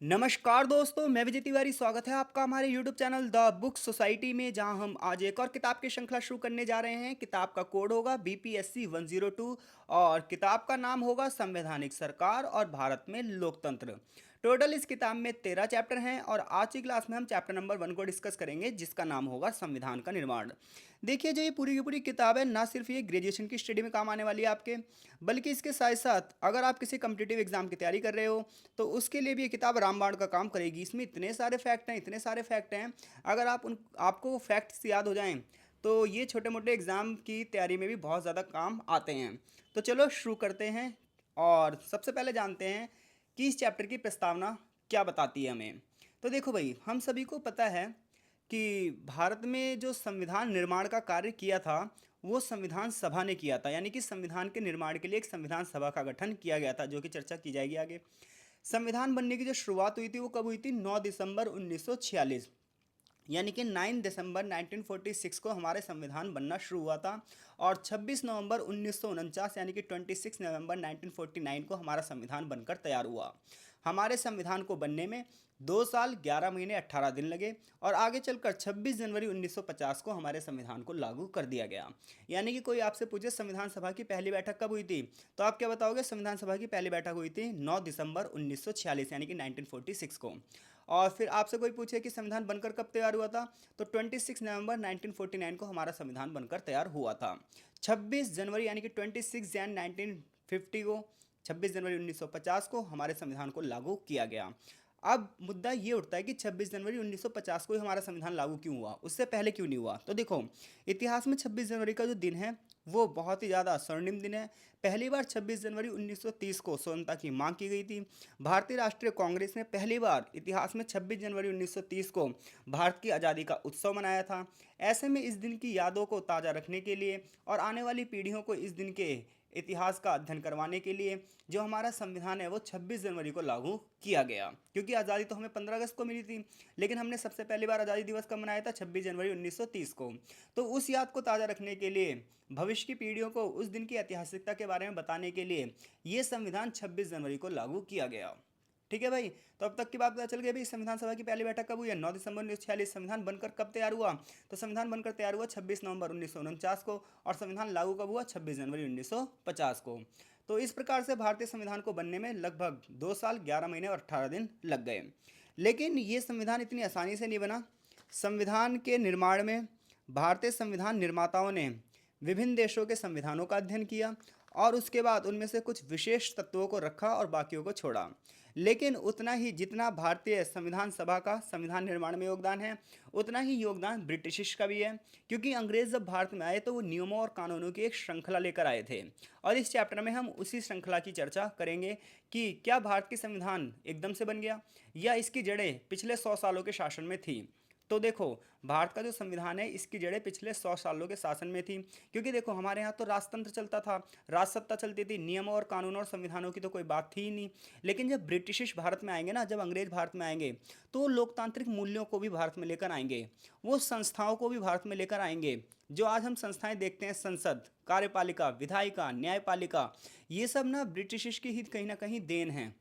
नमस्कार दोस्तों, मैं विजय तिवारी। स्वागत है आपका हमारे YouTube channel the book society में, जहां हम आज एक और किताब की श्रृंखला शुरू करने जा रहे हैं। किताब का कोड होगा BPSC 102 और किताब का नाम होगा संवैधानिक सरकार और भारत में लोकतंत्र। टोटल इस किताब में 13 चैप्टर हैं और आज की क्लास में हम चैप्टर नंबर 1 को डिस्कस करेंगे, जिसका नाम होगा संविधान का निर्माण। देखिए, जो ये पूरी की पूरी किताब है, ना सिर्फ ये ग्रेजुएशन की स्टडी में काम आने वाली है आपके, बल्कि इसके साथ साथ अगर आप किसी कम्पिटिटिव एग्जाम की तैयारी कर रहे हो तो उसके लिए भी ये किताब रामबाण का काम करेगी। इसमें इतने सारे फैक्ट हैं, इतने सारे फैक्ट हैं। अगर आपको फैक्ट्स याद हो जाएं तो ये छोटे मोटे एग्ज़ाम की तैयारी में भी बहुत ज़्यादा काम आते हैं। तो चलो शुरू करते हैं और सबसे पहले जानते हैं कि इस चैप्टर की प्रस्तावना क्या बताती है हमें। तो देखो भाई, हम सभी को पता है कि भारत में जो संविधान निर्माण का कार्य किया था वो संविधान सभा ने किया था, यानी कि संविधान के निर्माण के लिए एक संविधान सभा का गठन किया गया था, जो कि चर्चा की जाएगी आगे। संविधान बनने की जो शुरुआत हुई थी वो कब हुई थी? 9 दिसंबर 1946, यानी कि 9 दिसंबर 1946 को हमारे संविधान बनना शुरू हुआ था और 26 नवंबर 1949 यानी कि 26 नवंबर 1949 को हमारा संविधान बनकर तैयार हुआ। हमारे संविधान को बनने में 2 साल 11 महीने 18 दिन लगे और आगे चलकर 26 जनवरी 1950 को हमारे संविधान को लागू कर दिया गया। यानी कि कोई आपसे पूछे संविधान सभा की पहली बैठक कब हुई थी, तो आप क्या बताओगे? संविधान सभा की पहली बैठक हुई थी 9 दिसंबर 1946 यानी कि 1946 को। और फिर आपसे कोई पूछे कि संविधान बनकर कब तैयार हुआ था, तो 26 नवंबर 1949 को हमारा संविधान बनकर तैयार हुआ था। 26 जनवरी यानी कि 26 जैन 1950 को, 26 जनवरी 1950 को हमारे संविधान को लागू किया गया। अब मुद्दा ये उठता है कि 26 जनवरी 1950 को ही हमारा संविधान लागू क्यों हुआ, उससे पहले क्यों नहीं हुआ? तो देखो, इतिहास में 26 जनवरी का जो दिन है वो बहुत ही ज़्यादा स्वर्णिम दिन है। पहली बार 26 जनवरी 1930 को स्वतंत्रता की मांग की गई थी। भारतीय राष्ट्रीय कांग्रेस ने पहली बार इतिहास में 26 जनवरी 1930 को भारत की आज़ादी का उत्सव मनाया था। ऐसे में इस दिन की यादों को ताज़ा रखने के लिए और आने वाली पीढ़ियों को इस दिन के इतिहास का अध्ययन करवाने के लिए जो हमारा संविधान है वो 26 जनवरी को लागू किया गया। क्योंकि आज़ादी तो हमें 15 अगस्त को मिली थी, लेकिन हमने सबसे पहली बार आज़ादी दिवस कब मनाया था? 26 जनवरी 1930 को। तो उस याद को ताज़ा रखने के लिए, भविष्य की पीढ़ियों को उस दिन की ऐतिहासिकता के बारे में बताने के लिए ये संविधान 26 जनवरी को लागू किया गया। ठीक है भाई, तो अब तक की बात पता चल गई भाई संविधान सभा की पहली बैठक कब हुई है? 9 दिसंबर 1946। संविधान बनकर कब तैयार हुआ? तो संविधान बनकर तैयार हुआ 26 नवंबर 1949 को और संविधान लागू कब हुआ? 26 जनवरी 1950 को। तो इस प्रकार से भारतीय संविधान को बनने में लगभग 2 साल 11 महीने और 18 दिन लग गए। लेकिन ये संविधान इतनी आसानी से नहीं बना। संविधान के निर्माण में भारतीय संविधान निर्माताओं ने विभिन्न देशों के संविधानों का अध्ययन किया और उसके बाद उनमें से कुछ विशेष तत्वों को रखा और बाकियों को छोड़ा। लेकिन उतना ही जितना भारतीय संविधान सभा का संविधान निर्माण में योगदान है, उतना ही योगदान ब्रिटिश का भी है। क्योंकि अंग्रेज जब भारत में आए तो वो नियमों और कानूनों की एक श्रृंखला लेकर आए थे और इस चैप्टर में हम उसी श्रृंखला की चर्चा करेंगे कि क्या भारत की संविधान एकदम से बन गया या इसकी जड़ें पिछले 100 सालों के शासन में थी। तो देखो, भारत का जो संविधान है इसकी जड़ें पिछले 100 सालों के शासन में थी। क्योंकि देखो, हमारे यहाँ तो राजतंत्र चलता था, राजसत्ता चलती थी, नियमों और कानूनों और संविधानों की तो कोई बात थी ही नहीं। लेकिन जब ब्रिटिश भारत में आएंगे ना, जब अंग्रेज भारत में आएंगे, तो वो लोकतांत्रिक मूल्यों को भी भारत में लेकर आएंगे, वो संस्थाओं को भी भारत में लेकर आएंगे। जो आज हम संस्थाएं देखते हैं, संसद, कार्यपालिका, विधायिका, न्यायपालिका, ये सब ना ब्रिटिश की ही कहीं ना कहीं देन है।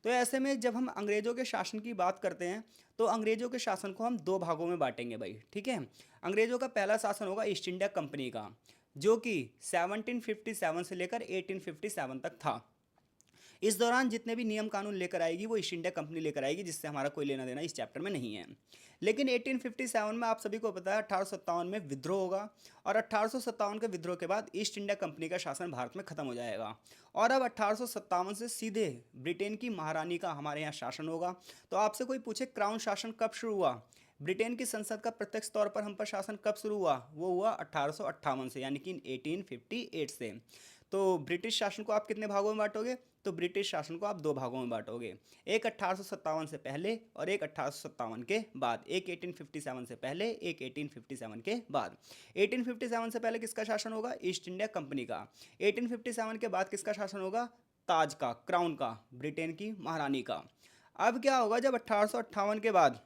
तो ऐसे में जब हम अंग्रेज़ों के शासन की बात करते हैं तो अंग्रेज़ों के शासन को हम दो भागों में बांटेंगे भाई। ठीक है, अंग्रेज़ों का पहला शासन होगा ईस्ट इंडिया कंपनी का, जो कि 1757 से लेकर 1857 तक था। इस दौरान जितने भी नियम कानून लेकर आएगी वो ईस्ट इंडिया कंपनी लेकर आएगी, जिससे हमारा कोई लेना देना इस चैप्टर में नहीं है। लेकिन 1857 में आप सभी को पता है 1857 में विद्रोह होगा और 1857 के विद्रोह के बाद ईस्ट इंडिया कंपनी का शासन भारत में खत्म हो जाएगा और अब 1857 से सीधे ब्रिटेन की महारानी का हमारे यहाँ शासन होगा। तो आपसे कोई पूछे क्राउन शासन कब शुरू हुआ, ब्रिटेन की संसद का प्रत्यक्ष तौर पर हम पर शासन कब शुरू हुआ, वो हुआ 1858 से, यानी कि 1858 से। तो ब्रिटिश शासन को आप कितने भागों में बांटोगे? तो ब्रिटिश शासन को आप दो भागों में बांटोगे, एक 1857 से पहले और एक 1857 के बाद। एक 1857 से पहले, एक 1857 के बाद। 1857 से पहले किसका शासन होगा? ईस्ट इंडिया कंपनी का। 1857 के बाद किसका शासन होगा? ताज का, क्राउन का, ब्रिटेन की महारानी का। अब क्या होगा जब 1858 के बाद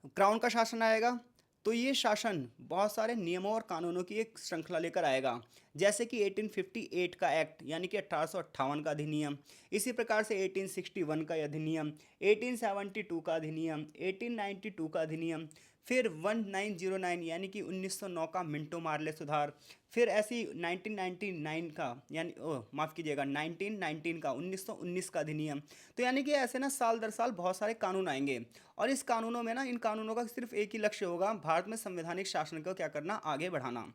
क्राउन का शासन आएगा? तो ये शासन बहुत सारे नियमों और कानूनों की एक श्रृंखला लेकर आएगा, जैसे कि 1858 का एक्ट यानी कि 1858 का अधिनियम, इसी प्रकार से 1861 का अधिनियम, 1872 का अधिनियम, 1892 का अधिनियम, फिर 1909 यानी कि 1909 का मिंटो मार्ले सुधार, फिर ऐसी 1999 का यानी माफ़ कीजिएगा 1919 का 1919 का अधिनियम। तो यानी कि ऐसे ना साल दर साल बहुत सारे कानून आएंगे, और इस कानूनों में ना इन कानूनों का सिर्फ एक ही लक्ष्य होगा, भारत में संवैधानिक शासन को क्या करना, आगे बढ़ाना।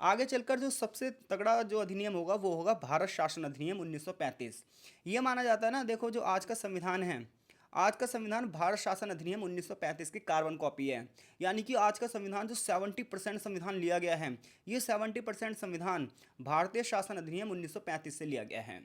आगे चलकर जो सबसे तगड़ा जो अधिनियम होगा वो होगा भारत शासन अधिनियम 1935। ये माना जाता है ना, देखो जो आज का संविधान है, आज का संविधान भारत शासन अधिनियम 1935 की कार्बन कॉपी है। यानी कि आज का संविधान जो 70% संविधान लिया गया है, ये 70% संविधान भारतीय शासन अधिनियम 1935 से लिया गया है।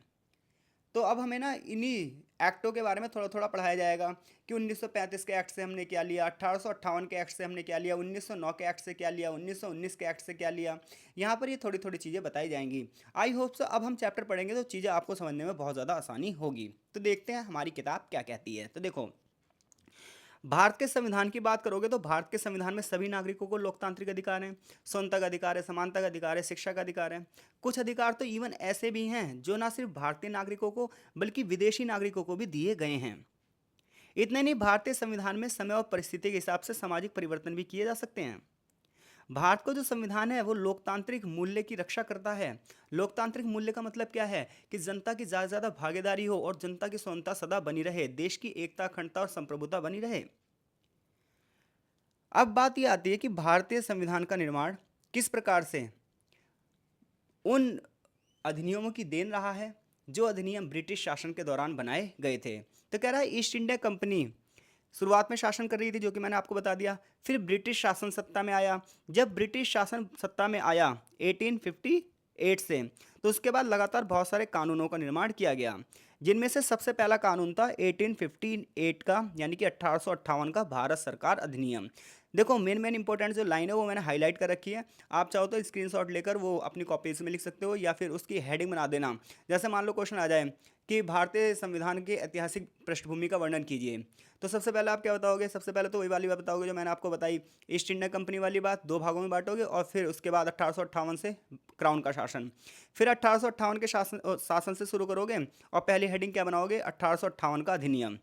तो अब हमें ना इन्हीं एक्टों के बारे में थोड़ा थोड़ा पढ़ाया जाएगा कि 1935 के एक्ट से हमने क्या लिया, 1858 के एक्ट से हमने क्या लिया, 1909 के एक्ट से क्या लिया, 1919 के एक्ट से क्या लिया। यहाँ पर ये थोड़ी थोड़ी चीज़ें बताई जाएंगी। आई होप सो अब हम चैप्टर पढ़ेंगे तो चीज़ें आपको समझने में बहुत ज़्यादा आसानी होगी। तो देखते हैं हमारी किताब क्या कहती है। तो देखो, भारत के संविधान की बात करोगे तो भारत के संविधान में सभी नागरिकों को लोकतांत्रिक अधिकार हैं, स्वतंत्रता का अधिकार है, समानता का अधिकार है, शिक्षा का अधिकार है। कुछ अधिकार तो इवन ऐसे भी हैं जो ना सिर्फ भारतीय नागरिकों को बल्कि विदेशी नागरिकों को भी दिए गए हैं। इतने नहीं, भारतीय संविधान में समय और परिस्थिति के हिसाब से सामाजिक परिवर्तन भी किए जा सकते हैं। भारत का जो संविधान है वो लोकतांत्रिक मूल्य की रक्षा करता है। लोकतांत्रिक मूल्य का मतलब क्या है कि जनता की ज़्यादा से ज़्यादा भागीदारी हो और जनता की स्वतंत्रता सदा बनी रहे, देश की एकता, अखंडता और संप्रभुता बनी रहे। अब बात यह आती है कि भारतीय संविधान का निर्माण किस प्रकार से उन अधिनियमों की देन रहा है जो अधिनियम ब्रिटिश शासन के दौरान बनाए गए थे। तो कह रहा है ईस्ट इंडिया कंपनी शुरुआत में शासन कर रही थी, जो कि मैंने आपको बता दिया। फिर ब्रिटिश शासन सत्ता में आया। जब ब्रिटिश शासन सत्ता में आया 1858 से, तो उसके बाद लगातार बहुत सारे कानूनों का निर्माण किया गया, जिनमें से सबसे पहला कानून था 1858 का यानी कि 1858 का भारत सरकार अधिनियम। देखो मेन मेन इंपॉर्टेंट जो लाइन है वो मैंने हाईलाइट कर रखी है। आप चाहो तो स्क्रीनशॉट लेकर वो अपनी कॉपीज में लिख सकते हो, या फिर उसकी हेडिंग बना देना। जैसे मान लो क्वेश्चन आ जाए कि भारतीय संविधान के ऐतिहासिक पृष्ठभूमि का वर्णन कीजिए, तो सबसे पहले आप क्या बताओगे? सबसे पहले तो वही वाली बात बताओगे जो मैंने आपको बताई, ईस्ट इंडिया कंपनी वाली बात, दो भागों में बांटोगे, और फिर उसके बाद 1858 से क्राउन का शासन। फिर 1858 के शासन से शुरू करोगे और पहली हेडिंग क्या बनाओगे? 1858 का अधिनियम।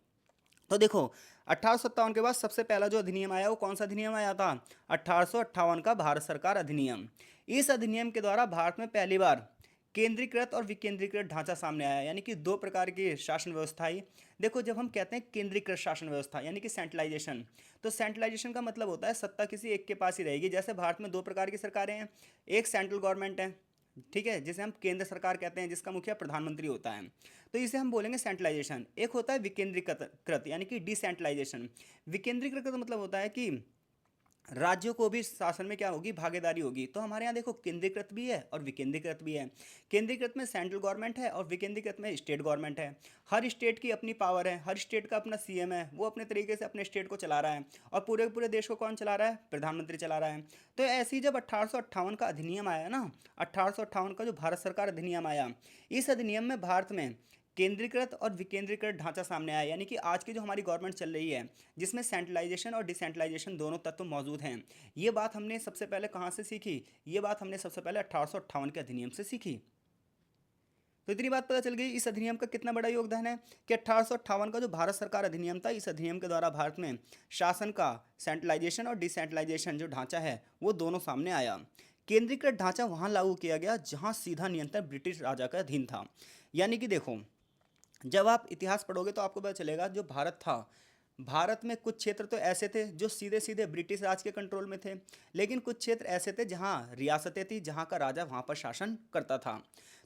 तो देखो 1857 के बाद सबसे पहला जो अधिनियम आया वो कौन सा अधिनियम आया था? 1858 का भारत सरकार अधिनियम। इस अधिनियम के द्वारा भारत में पहली बार केंद्रीकृत और विकेंद्रीकृत ढांचा सामने आया, यानी कि दो प्रकार की शासन व्यवस्था आई। देखो जब हम कहते हैं केंद्रीकृत शासन व्यवस्था यानी कि सेंट्रलाइजेशन, तो सेंट्रलाइजेशन का मतलब होता है सत्ता किसी एक के पास ही रहेगी। जैसे भारत में दो प्रकार की सरकारें हैं, एक सेंट्रल गवर्नमेंट है, ठीक है, जिसे हम केंद्र सरकार कहते हैं, जिसका मुखिया प्रधानमंत्री होता है, तो इसे हम बोलेंगे सेंट्रलाइजेशन। एक होता है विकेंद्रीकृत यानी कि डिसेंट्रलाइजेशन। विकेंद्रीकृत का मतलब होता है कि राज्यों को भी शासन में क्या होगी? भागीदारी होगी। तो हमारे यहाँ देखो केंद्रीकृत भी है और विकेंद्रीकृत भी है। केंद्रीकृत में सेंट्रल गवर्नमेंट है और विकेंद्रीकृत में स्टेट गवर्नमेंट है। हर स्टेट की अपनी पावर है, हर स्टेट का अपना सीएम है, वो अपने तरीके से अपने स्टेट को चला रहा है, और पूरे पूरे देश को कौन चला रहा है? प्रधानमंत्री चला रहा है। तो ऐसे ही जब 1858 का अधिनियम आया ना, 1858 का जो भारत सरकार अधिनियम आया, इस अधिनियम में भारत में केंद्रीकृत और विकेंद्रीकृत ढांचा सामने आया, यानी कि आज की जो हमारी गवर्नमेंट चल रही है, जिसमें सेंट्रलाइजेशन और डिसेंट्रलाइजेशन दोनों तत्व मौजूद हैं। ये बात हमने सबसे पहले कहाँ से सीखी? ये बात हमने सबसे पहले 1858 के अधिनियम से सीखी। तो इतनी बात पता चल गई इस अधिनियम का कितना बड़ा योगदान है कि 1858 का जो भारत सरकार अधिनियम था, इस अधिनियम के द्वारा भारत में शासन का सेंट्रलाइजेशन और डिसेंट्रलाइजेशन जो ढांचा है वो दोनों सामने आया। केंद्रीकृत ढांचा वहाँ लागू किया गया जहाँ सीधा नियंत्रण ब्रिटिश राजा का अधीन था। यानी कि देखो जब आप इतिहास पढ़ोगे तो आपको पता चलेगा जो भारत था, भारत में कुछ क्षेत्र तो ऐसे थे जो सीधे सीधे ब्रिटिश राज के कंट्रोल में थे, लेकिन कुछ क्षेत्र ऐसे थे जहाँ रियासतें थी, जहाँ का राजा वहाँ पर शासन करता था।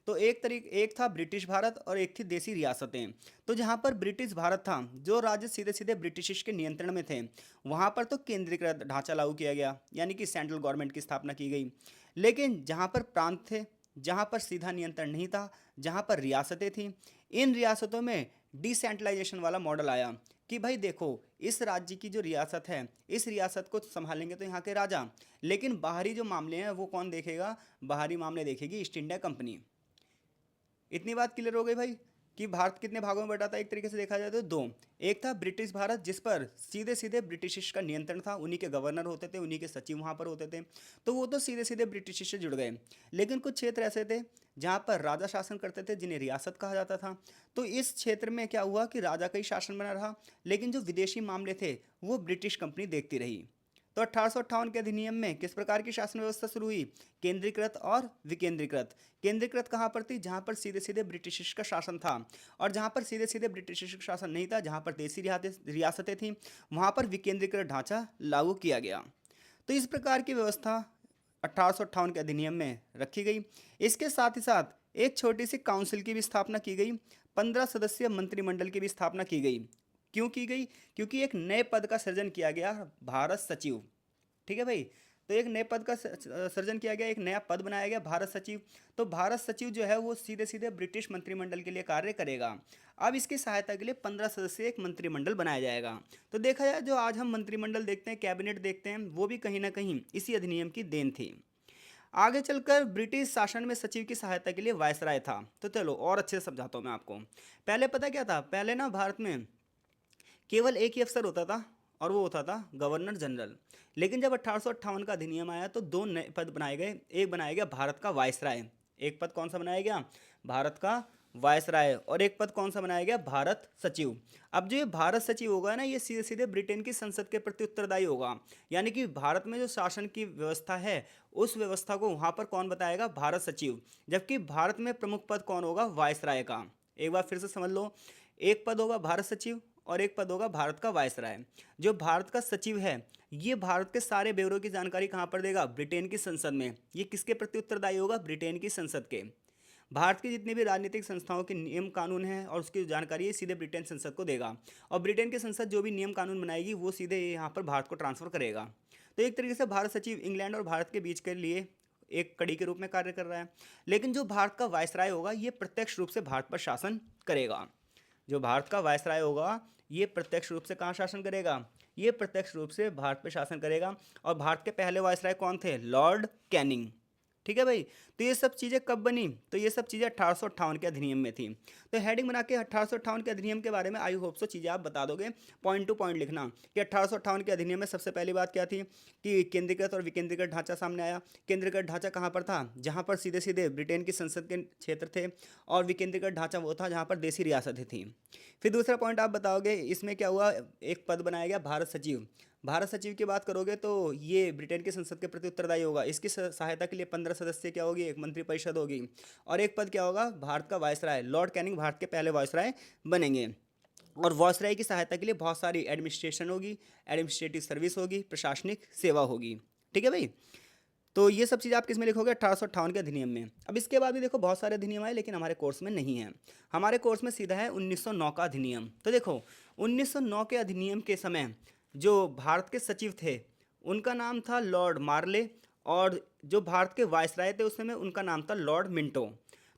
तो एक था ब्रिटिश भारत और एक थी देसी रियासतें। तो जहाँ पर ब्रिटिश भारत था, जो राज्य सीधे सीधे ब्रिटिश के नियंत्रण में थे, वहाँ पर तो केंद्रीकृत ढांचा लागू किया गया, यानी कि सेंट्रल गवर्नमेंट की स्थापना की गई। लेकिन जहाँ पर प्रांत थे, जहाँ पर सीधा नियंत्रण नहीं था, जहाँ पर रियासतें थीं, इन रियासतों में डिसेंट्रलाइजेशन वाला मॉडल आया कि भाई देखो इस राज्य की जो रियासत है, इस रियासत को संभालेंगे तो यहाँ के राजा, लेकिन बाहरी जो मामले हैं वो कौन देखेगा? बाहरी मामले देखेगी ईस्ट इंडिया कंपनी। इतनी बात क्लियर हो गई भाई कि भारत कितने भागों में बटा था, एक तरीके से देखा जाए तो दो। एक था ब्रिटिश भारत, जिस पर सीधे सीधे ब्रिटिश का नियंत्रण था, उन्हीं के गवर्नर होते थे, उन्हीं के सचिव वहाँ पर होते थे, तो वो तो सीधे सीधे ब्रिटिश से जुड़ गए। लेकिन कुछ क्षेत्र ऐसे थे जहाँ पर राजा शासन करते थे, जिन्हें रियासत कहा जाता था। तो इस क्षेत्र में क्या हुआ कि राजा का ही शासन बना रहा, लेकिन जो विदेशी मामले थे वो ब्रिटिश कंपनी देखती रही। तो 1858 के अधिनियम में किस प्रकार की शासन व्यवस्था शुरू हुई? केंद्रीकृत और विकेंद्रीकृत। केंद्रीकृत कहाँ पर थी? जहाँ पर सीधे सीधे ब्रिटिश का शासन था। और जहाँ पर सीधे सीधे ब्रिटिश का शासन नहीं था, जहाँ पर देसी रियासतें थीं, वहाँ पर विकेंद्रीकृत ढांचा लागू किया गया। तो इस प्रकार की व्यवस्था 1858 के अधिनियम में रखी गई। इसके साथ ही साथ एक छोटी सी काउंसिल की भी स्थापना की गई, 15 सदस्यीय मंत्रिमंडल की भी स्थापना की गई। क्यों की गई? क्योंकि एक नए पद का सृजन किया गया, भारत सचिव। ठीक है भाई। तो एक नए पद का सृजन किया गया, एक नया पद बनाया गया, भारत सचिव। तो भारत सचिव जो है वो सीधे सीधे ब्रिटिश मंत्रिमंडल के लिए कार्य करेगा। अब इसकी सहायता के लिए 15 सदस्यीय एक मंत्रिमंडल बनाया जाएगा। तो देखा जाए, जो आज हम मंत्रिमंडल देखते हैं, कैबिनेट देखते हैं, वो भी कहीं ना कहीं इसी अधिनियम की देन थी। आगे चलकर ब्रिटिश शासन में सचिव की सहायता के लिए वायसराय था। तो चलो और अच्छे से समझाता हूँ मैं आपको। पहले पता क्या था? पहले ना भारत में केवल एक ही अफसर होता था, और वो होता था गवर्नर जनरल। लेकिन जब 1858 का अधिनियम आया तो दो नए पद बनाए गए। एक बनाया गया भारत का वायसराय। एक पद कौन सा बनाया गया? भारत का वायसराय। और एक पद कौन सा बनाया गया? भारत सचिव। अब जो ये भारत सचिव होगा ना, ये सीधे सीधे ब्रिटेन की संसद के प्रति उत्तरदायी होगा। यानी कि भारत में जो शासन की व्यवस्था है, उस व्यवस्था को वहाँ पर कौन बताएगा? भारत सचिव। जबकि भारत में प्रमुख पद कौन होगा? वायसराय का। एक बार फिर से समझ लो, एक पद होगा भारत सचिव और एक पद होगा भारत का वायसराय। जो भारत का सचिव है, ये भारत के सारे ब्यौरों की जानकारी कहाँ पर देगा? ब्रिटेन की संसद में। ये किसके प्रति उत्तरदायी होगा? ब्रिटेन की संसद के। भारत की जितनी भी राजनीतिक संस्थाओं के नियम कानून हैं और उसकी जानकारी है, सीधे ब्रिटेन संसद को देगा। और ब्रिटेन की संसद जो भी नियम कानून बनाएगी, वो सीधे यहाँ पर भारत को ट्रांसफर करेगा। तो एक तरीके से भारत सचिव इंग्लैंड और भारत के बीच के लिए एक कड़ी के रूप में कार्य कर रहा है। लेकिन जो भारत का वायसराय होगा, ये प्रत्यक्ष रूप से भारत पर शासन करेगा। जो भारत का वायसराय होगा, ये प्रत्यक्ष रूप से कहाँ शासन करेगा? ये प्रत्यक्ष रूप से भारत पे शासन करेगा। और भारत के पहले वायसराय कौन थे? Lord Canning. ठीक है भाई। तो ये सब चीज़ें कब बनी? तो ये सब चीज़ें 1858 के अधिनियम में थी। तो हेडिंग बना के 1858 के अधिनियम के बारे में आई होप सो चीज़ें आप बता दोगे। पॉइंट टू पॉइंट लिखना कि 1858 के अधिनियम में सबसे पहली बात क्या थी कि केंद्रीकृत और विकेंद्रीकृत ढांचा सामने आया। केंद्रीकृत ढांचा कहाँ पर था? जहाँ पर सीधे सीधे ब्रिटेन की संसद के क्षेत्र थे। और विकेंद्रीकृत ढांचा वो था जहाँ पर देसी रियासतें थीं। फिर दूसरा पॉइंट आप बताओगे, इसमें क्या हुआ? एक पद बनाया गया भारत सचिव। भारत सचिव की बात करोगे तो ये ब्रिटेन की संसद के प्रति उत्तरदायी होगा। इसकी सहायता के लिए 15 सदस्य क्या होगी? एक मंत्रिपरिषद होगी। और एक पद क्या होगा? भारत का वायसराय। लॉर्ड कैनिंग भारत के पहले वायसराय बनेंगे। और वायसराय की सहायता के लिए बहुत सारी एडमिनिस्ट्रेशन होगी, एडमिनिस्ट्रेटिव सर्विस होगी, प्रशासनिक सेवा होगी। ठीक है भाई। तो ये सब चीज़ आप किस में लिखोगे? 1858 के अधिनियम में। अब इसके बाद भी देखो बहुत सारे अधिनियम आए, लेकिन हमारे कोर्स में नहीं है। हमारे कोर्स में सीधा है 1909 का अधिनियम। तो देखो 1909 के अधिनियम के समय जो भारत के सचिव थे, उनका नाम था लॉर्ड मार्ले। और जो भारत के वायसराय थे उस समय, उनका नाम था लॉर्ड मिंटो।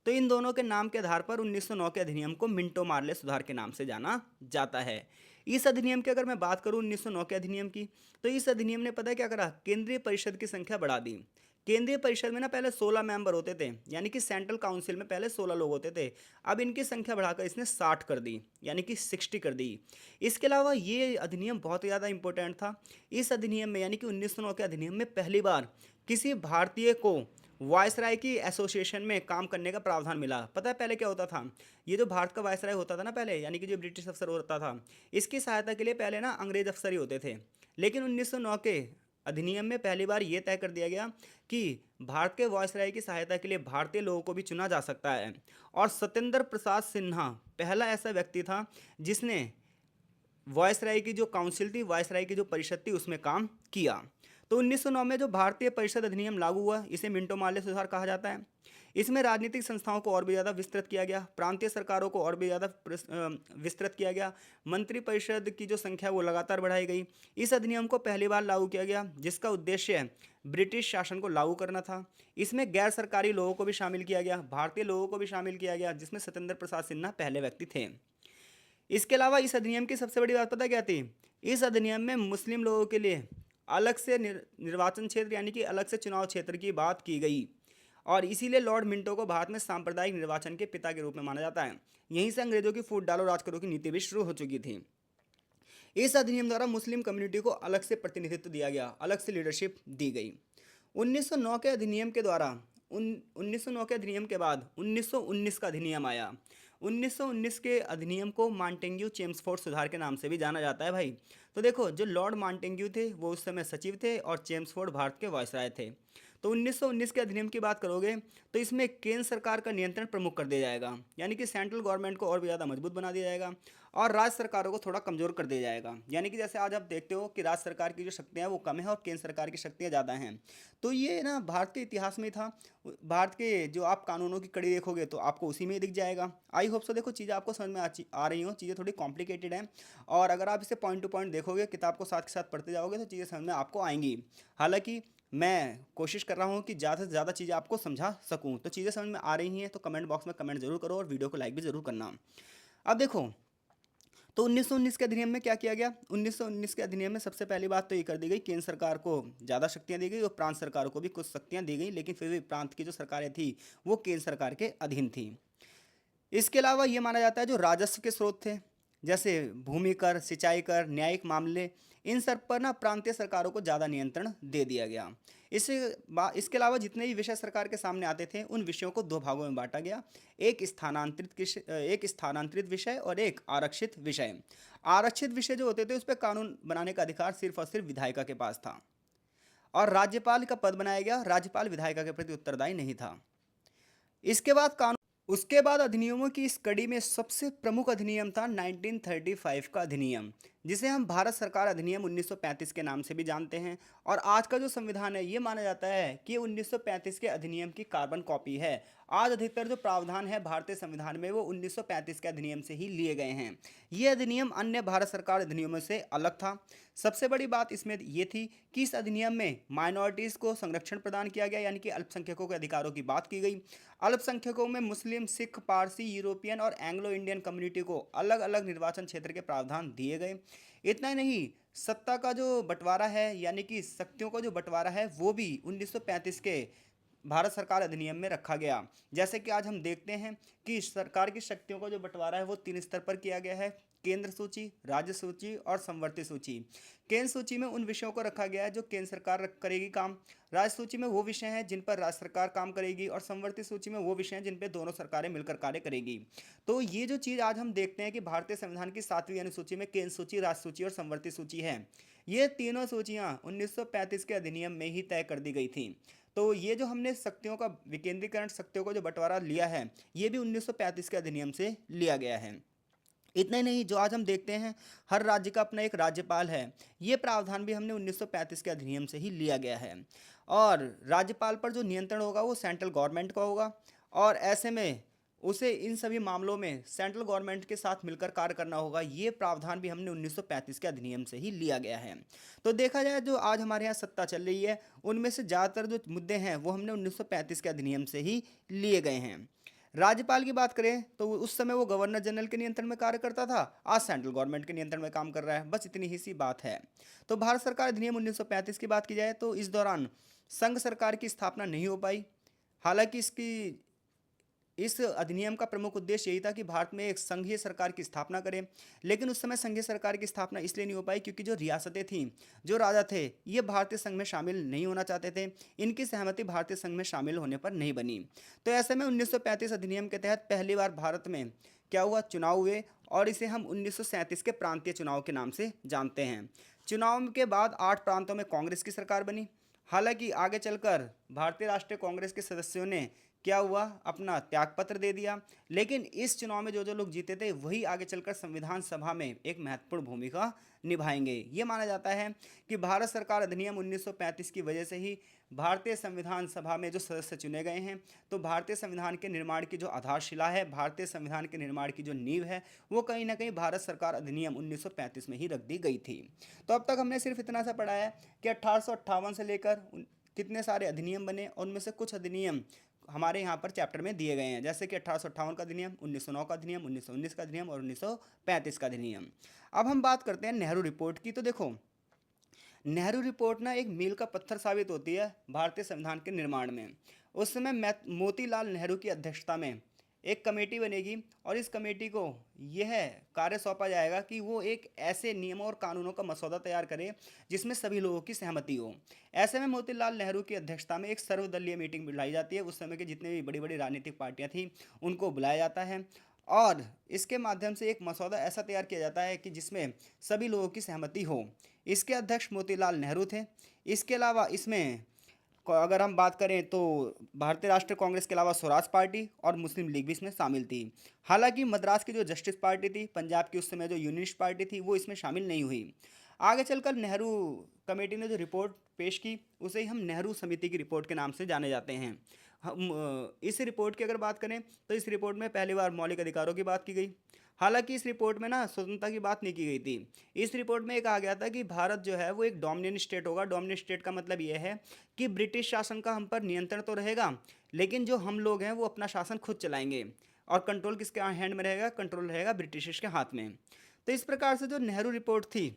तो इन दोनों के नाम के आधार पर 1909 के अधिनियम को मिंटो मार्ले सुधार के नाम से जाना जाता है। इस अधिनियम की अगर मैं बात करूं 1909 के अधिनियम की, तो इस अधिनियम ने पता है क्या करा? केंद्रीय परिषद की संख्या बढ़ा दी। केंद्रीय परिषद में ना पहले 16 मेंबर होते थे, यानी कि सेंट्रल काउंसिल में पहले 16 लोग होते थे। अब इनकी संख्या बढ़ाकर इसने 60 कर दी, यानी कि 60 कर दी। इसके अलावा ये अधिनियम बहुत ज़्यादा इंपॉर्टेंट था। इस अधिनियम में, यानी कि 1909 के अधिनियम में पहली बार किसी भारतीय को वायसराय की एसोसिएशन में काम करने का प्रावधान मिला। पता है पहले क्या होता था? ये जो भारत का वायसराय होता था ना पहले, यानी कि जो ब्रिटिश अफसर होता था, इसकी सहायता के लिए पहले ना अंग्रेज अफसर ही होते थे। लेकिन 1909 के अधिनियम में पहली बार ये तय कर दिया गया कि भारत के वायसराय की सहायता के लिए भारतीय लोगों को भी चुना जा सकता है। और सत्येंद्र प्रसाद सिन्हा पहला ऐसा व्यक्ति था जिसने वायसराय की जो काउंसिल थी, वायसराय की जो परिषद थी, उसमें काम किया। तो 1909 में जो भारतीय परिषद अधिनियम लागू हुआ, इसे मिंटो मार्ले सुधार कहा जाता है। इसमें राजनीतिक संस्थाओं को और भी ज़्यादा विस्तृत किया गया, प्रांतीय सरकारों को और भी ज़्यादा विस्तृत किया गया, मंत्रिपरिषद की जो संख्या वो लगातार बढ़ाई गई। इस अधिनियम को पहली बार लागू किया गया, जिसका उद्देश्य ब्रिटिश शासन को लागू करना था। इसमें गैर सरकारी लोगों को भी शामिल किया गया, भारतीय लोगों को भी शामिल किया गया, जिसमें सत्येंद्र प्रसाद सिन्हा पहले व्यक्ति थे। इसके अलावा इस अधिनियम की सबसे बड़ी बात पता क्या थी? इस अधिनियम में मुस्लिम लोगों के लिए अलग से निर्वाचन क्षेत्र, यानी कि अलग से चुनाव क्षेत्र की बात की गई। और इसीलिए लॉर्ड मिंटो को भारत में सांप्रदायिक निर्वाचन के पिता के रूप में माना जाता है। यहीं से अंग्रेजों की फूट डालो राज करो की नीति भी शुरू हो चुकी थी। इस अधिनियम द्वारा मुस्लिम कम्युनिटी को अलग से प्रतिनिधित्व दिया गया, अलग से लीडरशिप दी गई। 1909 के अधिनियम के द्वारा 1909 के अधिनियम के बाद 1919 का अधिनियम आया। 1919 के अधिनियम को मांटेग्यू चेम्सफोर्ड सुधार के नाम से भी जाना जाता है भाई। तो देखो, जो लॉर्ड मांटेग्यू थे वो उस समय सचिव थे और चेम्सफोर्ड भारत के वायसराय थे। तो 1919 के अधिनियम की बात करोगे तो इसमें केंद्र सरकार का नियंत्रण प्रमुख कर दिया जाएगा, यानी कि सेंट्रल गवर्नमेंट को और भी ज़्यादा मजबूत बना दिया जाएगा और राज्य सरकारों को थोड़ा कमजोर कर दिया जाएगा। यानी कि जैसे आज आप देखते हो कि राज्य सरकार की जो शक्तियाँ हैं वो कम है और केंद्र सरकार की शक्तियाँ ज़्यादा हैं। तो ये ना भारत के इतिहास में था। भारत के जो आप कानूनों की कड़ी देखोगे तो आपको उसी में ही दिख जाएगा। आई होप सो देखो चीज़ें आपको समझ में आ रही हो। चीज़ें थोड़ी कॉम्प्लिकेटेड हैं और अगर आप इसे पॉइंट टू पॉइंट देखोगे, किताब को साथ के साथ पढ़ते जाओगे तो चीज़ें समझ में आपको आएंगी। हालांकि मैं कोशिश कर रहा हूँ कि ज़्यादा से ज़्यादा चीज़ें आपको समझा सकूँ। तो चीज़ें समझ में आ रही हैं तो कमेंट बॉक्स में कमेंट जरूर करो और वीडियो को लाइक भी ज़रूर करना। अब देखो, तो 1919 के अधिनियम में क्या किया गया? 1919 के अधिनियम में सबसे पहली बात तो ये कर दी गई, केंद्र सरकार को ज़्यादा शक्तियाँ दी गई और प्रांत सरकारों को भी कुछ शक्तियाँ दी गई, लेकिन फिर भी प्रांत की जो सरकारें थी वो केंद्र सरकार के अधीन थी। इसके अलावा ये माना जाता है जो राजस्व के स्रोत थे, जैसे भूमि कर, सिंचाई कर, न्यायिक मामले, इन सब पर ना प्रांतीय सरकारों को ज़्यादा नियंत्रण दे दिया गया। इसके अलावा जितने भी विषय सरकार के सामने आते थे उन विषयों को दो भागों में बांटा गया, एक स्थानांतरित विषय और एक आरक्षित विषय। आरक्षित विषय जो होते थे उस पर कानून बनाने का अधिकार सिर्फ और सिर्फ विधायिका के पास था और राज्यपाल का पद बनाया गया। राज्यपाल विधायिका के प्रति उत्तरदायी नहीं था। इसके बाद कानून उसके बाद अधिनियमों की इस कड़ी में सबसे प्रमुख अधिनियम था 1935 का अधिनियम, जिसे हम भारत सरकार अधिनियम 1935 के नाम से भी जानते हैं। और आज का जो संविधान है ये माना जाता है कि 1935 के अधिनियम की कार्बन कॉपी है। आज अधिकतर जो प्रावधान है भारतीय संविधान में वो 1935 के अधिनियम से ही लिए गए हैं। ये अधिनियम अन्य भारत सरकार अधिनियमों से अलग था। सबसे बड़ी बात इसमें ये थी कि इस अधिनियम में माइनॉरिटीज़ को संरक्षण प्रदान किया गया, यानी कि अल्पसंख्यकों के अधिकारों की बात की गई। अल्पसंख्यकों में मुस्लिम, सिख, पारसी, यूरोपियन और एंग्लो इंडियन कम्युनिटी को अलग अलग निर्वाचन क्षेत्र के प्रावधान दिए गए। इतना ही नहीं, सत्ता का जो बंटवारा है, यानी कि शक्तियों का जो बंटवारा है वो भी 1935 के भारत सरकार अधिनियम में रखा गया। जैसे कि आज हम देखते हैं कि सरकार की शक्तियों का जो बंटवारा है वो 3 स्तर पर किया गया है, केंद्र सूची, राज्य सूची और संवर्ती सूची। केंद्र सूची में उन विषयों को रखा गया है जो केंद्र सरकार करेगी काम, राज्य सूची में वो विषय हैं जिन पर राज्य सरकार काम करेगी और संवर्ती सूची में वो विषय हैं जिन पर दोनों सरकारें मिलकर कार्य करेगी। तो ये जो चीज़ आज हम देखते हैं कि भारतीय संविधान की 7वीं अनुसूची में केंद्र सूची, राज्य सूची और संवर्ती सूची है, ये तीनों सूचियाँ 1935 के अधिनियम में ही तय कर दी गई थी। तो ये जो हमने शक्तियों का विकेंद्रीकरण, शक्तियों का जो बंटवारा लिया है, ये भी 1935 के अधिनियम से लिया गया है। इतना ही नहीं, जो आज हम देखते हैं हर राज्य का अपना एक राज्यपाल है, ये प्रावधान भी हमने 1935 के अधिनियम से ही लिया गया है। और राज्यपाल पर जो नियंत्रण होगा वो सेंट्रल गवर्नमेंट का होगा और ऐसे में उसे इन सभी मामलों में सेंट्रल गवर्नमेंट के साथ मिलकर कार्य करना होगा। ये प्रावधान भी हमने 1935 के अधिनियम से ही लिया गया है। तो देखा जाए जो आज हमारे यहाँ सत्ता चल रही है उनमें से ज़्यादातर जो मुद्दे हैं वो हमने 1935 के अधिनियम से ही लिए गए हैं। राज्यपाल की बात करें तो उस समय वो गवर्नर जनरल के नियंत्रण में कार्य करता था, आज सेंट्रल गवर्नमेंट के नियंत्रण में काम कर रहा है। बस इतनी ही सी बात है। तो भारत सरकार अधिनियम 1935 की बात की जाए तो इस दौरान संघ सरकार की स्थापना नहीं हो पाई। हालांकि इस अधिनियम का प्रमुख उद्देश्य यही था कि भारत में एक संघीय सरकार की स्थापना करें, लेकिन उस समय संघीय सरकार की स्थापना इसलिए नहीं हो पाई क्योंकि जो रियासतें थीं, जो राजा थे, ये भारतीय संघ में शामिल नहीं होना चाहते थे। इनकी सहमति भारतीय संघ में शामिल होने पर नहीं बनी। तो ऐसे में 1935 अधिनियम के तहत पहली बार भारत में क्या हुआ, चुनाव हुए और इसे हम 1937 के प्रांतीय चुनाव के नाम से जानते हैं। चुनाव के बाद 8 प्रांतों में कांग्रेस की सरकार बनी। हालांकि आगे चलकर भारतीय राष्ट्रीय कांग्रेस के सदस्यों ने क्या हुआ, अपना त्यागपत्र दे दिया, लेकिन इस चुनाव में जो जो लोग जीते थे वही आगे चलकर संविधान सभा में एक महत्वपूर्ण भूमिका निभाएंगे। ये माना जाता है कि भारत सरकार अधिनियम 1935 की वजह से ही भारतीय संविधान सभा में जो सदस्य चुने गए हैं। तो भारतीय संविधान के निर्माण की जो आधारशिला है, भारतीय संविधान के निर्माण की जो नींव है, वो कहीं ना कहीं भारत सरकार अधिनियम 1935 में ही रख दी गई थी। तो अब तक हमने सिर्फ इतना सा पढ़ा है कि 1858 से लेकर कितने सारे अधिनियम बने और उनमें से कुछ अधिनियम हमारे यहाँ पर चैप्टर में दिए गए हैं, जैसे कि 1858 का अधिनियम, 1909 का अधिनियम, 1919 का अधिनियम और 1935 का अधिनियम। अब हम बात करते हैं नेहरू रिपोर्ट की। तो देखो, नेहरू रिपोर्ट ना एक मील का पत्थर साबित होती है भारतीय संविधान के निर्माण में। उस समय मोतीलाल नेहरू की अध्यक्षता में एक कमेटी बनेगी और इस कमेटी को यह कार्य सौंपा जाएगा कि वो एक ऐसे नियमों और कानूनों का मसौदा तैयार करे जिसमें सभी लोगों की सहमति हो। ऐसे में मोतीलाल नेहरू की अध्यक्षता में एक सर्वदलीय मीटिंग बुलाई जाती है। उस समय के जितने भी बड़ी बड़ी राजनीतिक पार्टियां थीं उनको बुलाया जाता है और इसके माध्यम से एक मसौदा ऐसा तैयार किया जाता है कि जिसमें सभी लोगों की सहमति हो। इसके अध्यक्ष मोतीलाल नेहरू थे। इसके अलावा इसमें अगर हम बात करें तो भारतीय राष्ट्रीय कांग्रेस के अलावा स्वराज पार्टी और मुस्लिम लीग भी इसमें शामिल थी। हालांकि मद्रास की जो जस्टिस पार्टी थी, पंजाब की उस समय जो यूनिस्ट पार्टी थी, वो इसमें शामिल नहीं हुई। आगे चलकर नेहरू कमेटी ने जो रिपोर्ट पेश की उसे ही हम नेहरू समिति की रिपोर्ट के नाम से जाने जाते हैं। हम इस रिपोर्ट की अगर बात करें तो इस रिपोर्ट में पहली बार मौलिक अधिकारों की बात की गई। हालांकि इस रिपोर्ट में ना स्वतंत्रता की बात नहीं की गई थी। इस रिपोर्ट में ये कहा गया था कि भारत जो है वो एक डोमिनियन स्टेट होगा। डोमिनियन स्टेट का मतलब ये है कि ब्रिटिश शासन का हम पर नियंत्रण तो रहेगा, लेकिन जो हम लोग हैं वो अपना शासन खुद चलाएंगे और कंट्रोल किसके हैंड में रहेगा? कंट्रोल रहेगा ब्रिटिश के हाथ में। तो इस प्रकार से जो नेहरू रिपोर्ट थी,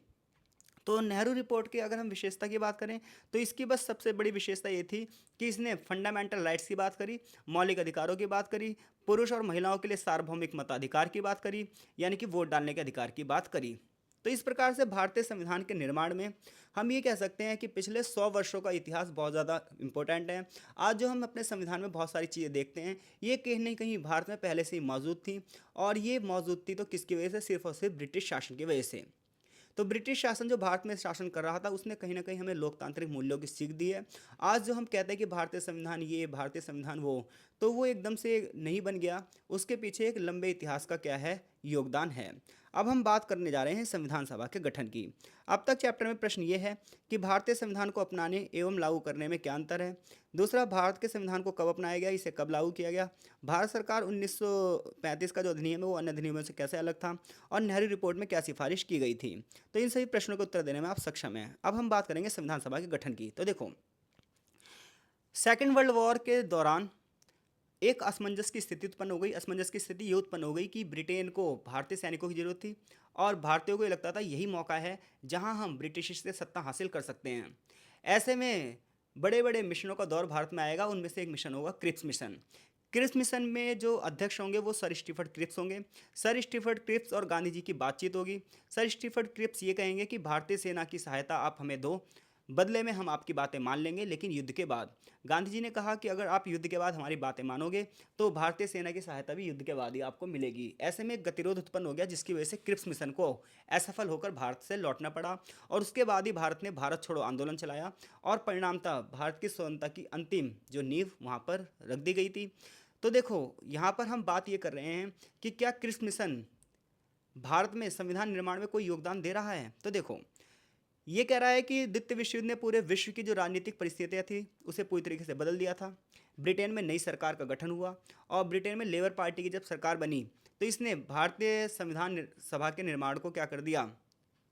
तो नेहरू रिपोर्ट की अगर हम विशेषता की बात करें तो इसकी बस सबसे बड़ी विशेषता ये थी कि इसने फंडामेंटल राइट्स की बात करी, मौलिक अधिकारों की बात करी, पुरुष और महिलाओं के लिए सार्वभौमिक मताधिकार की बात करी, यानी कि वोट डालने के अधिकार की बात करी। तो इस प्रकार से भारतीय संविधान के निर्माण में हम ये कह सकते हैं कि पिछले 100 वर्षों का इतिहास बहुत ज़्यादा इम्पोर्टेंट है। आज जो हम अपने संविधान में बहुत सारी चीज़ें देखते हैं, ये कहीं ना कहीं भारत में पहले से ही मौजूद थी। और ये मौजूद थी तो किसकी वजह से? सिर्फ और सिर्फ ब्रिटिश शासन की वजह से। तो ब्रिटिश शासन जो भारत में शासन कर रहा था उसने कहीं ना कहीं हमें लोकतांत्रिक मूल्यों की सीख दी है। आज जो हम कहते हैं कि भारतीय संविधान ये, भारतीय संविधान वो, तो वो एकदम से नहीं बन गया। उसके पीछे एक लंबे इतिहास का क्या है? योगदान है। अब हम बात करने जा रहे हैं संविधान सभा के गठन की। अब तक चैप्टर में प्रश्न ये है कि भारतीय संविधान को अपनाने एवं लागू करने में क्या अंतर है। दूसरा, भारत के संविधान को कब अपनाया गया, इसे कब लागू किया गया। भारत सरकार 1935 का जो अधिनियम है वो अन्य अधिनियमों से कैसे अलग था, और नेहरू रिपोर्ट में क्या सिफारिश की गई थी। तो इन सभी प्रश्नों के उत्तर देने में आप सक्षम हैं। अब हम बात करेंगे संविधान सभा के गठन की। तो देखो, सेकेंड वर्ल्ड वॉर के दौरान एक असमंजस की स्थिति उत्पन्न हो गई। असमंजस की स्थिति ये उत्पन्न हो गई कि ब्रिटेन को भारतीय सैनिकों की जरूरत थी और भारतीयों को ये लगता था यही मौका है जहां हम ब्रिटिश से सत्ता हासिल कर सकते हैं। ऐसे में बड़े बड़े मिशनों का दौर भारत में आएगा। उनमें से एक मिशन होगा क्रिप्स मिशन। क्रिप्स मिशन में जो अध्यक्ष होंगे वो सर स्टीफर्ड क्रिप्स होंगे। सर स्टीफर्ड क्रिप्स और गांधी जी की बातचीत होगी। सर स्टीफर्ड क्रिप्स ये कहेंगे कि भारतीय सेना की सहायता आप हमें दो, बदले में हम आपकी बातें मान लेंगे, लेकिन युद्ध के बाद। गांधी जी ने कहा कि अगर आप युद्ध के बाद हमारी बातें मानोगे तो भारतीय सेना की सहायता भी युद्ध के बाद ही आपको मिलेगी। ऐसे में एक गतिरोध उत्पन्न हो गया जिसकी वजह से क्रिप्स मिशन को असफल होकर भारत से लौटना पड़ा और उसके बाद ही भारत ने भारत छोड़ो आंदोलन चलाया और परिणामतः भारत की स्वतंत्रता की अंतिम जो नींव वहाँ पर रख दी गई थी। तो देखो, यहाँ पर हम बात ये कर रहे हैं कि क्या क्रिप्स मिशन भारत में संविधान निर्माण में कोई योगदान दे रहा है। तो देखो, ये कह रहा है कि द्वितीय विश्व युद्ध ने पूरे विश्व की जो राजनीतिक परिस्थितियाँ थी उसे पूरी तरीके से बदल दिया था। ब्रिटेन में नई सरकार का गठन हुआ और ब्रिटेन में लेबर पार्टी की जब सरकार बनी तो इसने भारतीय संविधान सभा के निर्माण को क्या कर दिया?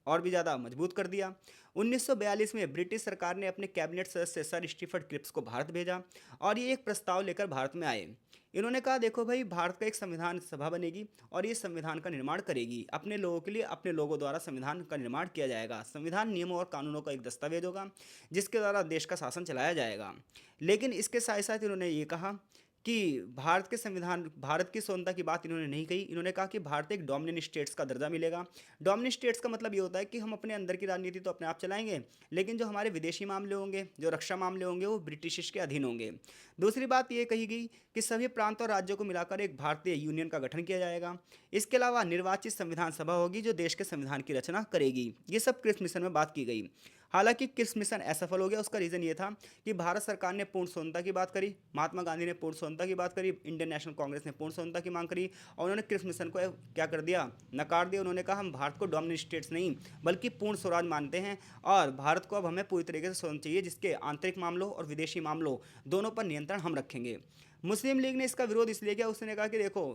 और भी ज़्यादा मजबूत कर दिया। 1942 में ब्रिटिश सरकार ने अपने कैबिनेट सदस्य सर स्टीफर्ड क्रिप्स को भारत भेजा और ये एक प्रस्ताव लेकर भारत में आए। इन्होंने कहा, देखो भाई, भारत का एक संविधान सभा बनेगी और ये संविधान का निर्माण करेगी। अपने लोगों के लिए अपने लोगों द्वारा संविधान का निर्माण किया जाएगा। संविधान नियमों और कानूनों का एक दस्तावेज होगा जिसके द्वारा देश का शासन चलाया जाएगा। लेकिन इसके साथ साथ इन्होंने ये कहा कि भारत के संविधान, भारत की स्वतंत्रता की बात इन्होंने नहीं कही। इन्होंने कहा कि भारत एक डोमिनियन स्टेट्स का दर्जा मिलेगा। डोमिनियन स्टेट्स का मतलब ये होता है कि हम अपने अंदर की राजनीति तो अपने आप चलाएंगे, लेकिन जो हमारे विदेशी मामले होंगे, जो रक्षा मामले होंगे, वो ब्रिटिश के अधीन होंगे। दूसरी बात ये कही गई कि सभी प्रांत और राज्यों को मिलाकर एक भारतीय यूनियन का गठन किया जाएगा। इसके अलावा निर्वाचित संविधान सभा होगी जो देश के संविधान की रचना करेगी। ये सब क्रिप्स मिशन में बात की गई। हालांकि क्रिप्स मिशन असफल हो गया। उसका रीज़न ये था कि भारत सरकार ने पूर्ण स्वतंत्रता की बात करी, महात्मा गांधी ने पूर्ण स्वतंत्रता की बात करी, इंडियन नेशनल कांग्रेस ने पूर्ण स्वतंत्रता की मांग करी और उन्होंने क्रिप्स मिशन को क्या कर दिया? नकार दिया। उन्होंने कहा, हम भारत को डोमिनेट स्टेट्स नहीं बल्कि पूर्ण स्वराज मानते हैं और भारत को अब हमें पूरी तरीके से स्वतंत्र चाहिए, जिसके आंतरिक मामलों और विदेशी मामलों दोनों पर नियंत्रण हम रखेंगे। मुस्लिम लीग ने इसका विरोध इसलिए किया, उसने कहा कि देखो,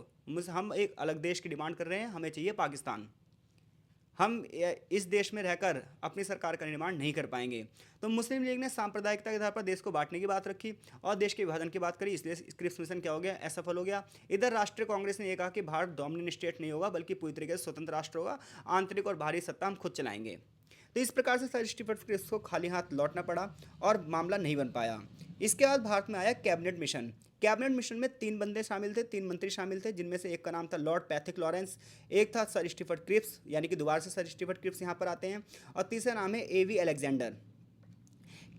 हम एक अलग देश की डिमांड कर रहे हैं, हमें चाहिए पाकिस्तान। हम इस देश में रहकर अपनी सरकार का निर्माण नहीं कर पाएंगे। तो मुस्लिम लीग ने सांप्रदायिकता के आधार पर देश को बांटने की बात रखी और देश के विभाजन की बात करी, इसलिए क्रिप्स मिशन क्या हो गया? असफल हो गया। इधर राष्ट्रीय कांग्रेस ने यह कहा कि भारत डोमिनियन स्टेट नहीं होगा बल्कि पूरी तरीके से स्वतंत्र राष्ट्र होगा, आंतरिक और बाहरी सत्ता हम खुद चलाएंगे। तो इस प्रकार से सर स्टीफन क्रिप्स को खाली हाथ लौटना पड़ा और मामला नहीं बन पाया। इसके बाद भारत में आया कैबिनेट मिशन। कैबिनेट मिशन में 3 बंदे शामिल थे, 3 मंत्री शामिल थे, जिनमें से एक का नाम था लॉर्ड पैथिक लॉरेंस, एक था सर स्टीफन क्रिप्स, यानी कि दोबारा से सर स्टीफन क्रिप्स यहाँ पर आते हैं, और तीसरा नाम है एवी अलेक्जेंडर।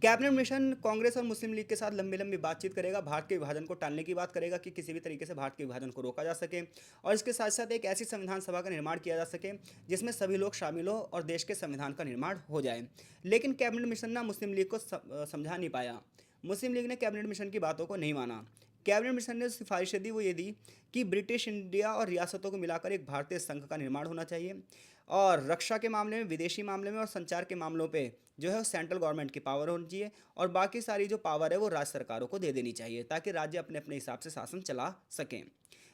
कैबिनेट मिशन कांग्रेस और मुस्लिम लीग के साथ लंबी लंबी बातचीत करेगा, भारत के विभाजन को टालने की बात करेगा कि किसी भी तरीके से भारत के विभाजन को रोका जा सके, और इसके साथ साथ एक ऐसी संविधान सभा का निर्माण किया जा सके जिसमें सभी लोग शामिल हो और देश के संविधान का निर्माण हो जाए। लेकिन कैबिनेट मिशन ना मुस्लिम लीग को समझा नहीं पाया। मुस्लिम लीग ने कैबिनेट मिशन की बातों को नहीं माना। कैबिनेट मिशन ने सिफारिशें दी, वो ये दी कि ब्रिटिश इंडिया और रियासतों को मिलाकर एक भारतीय संघ का निर्माण होना चाहिए, और रक्षा के मामले में, विदेशी मामले में और संचार के मामलों पे जो है वो सेंट्रल गवर्नमेंट की पावर होनी चाहिए, और बाकी सारी जो पावर है वो राज्य सरकारों को दे देनी चाहिए ताकि राज्य अपने अपने हिसाब से शासन चला सकें।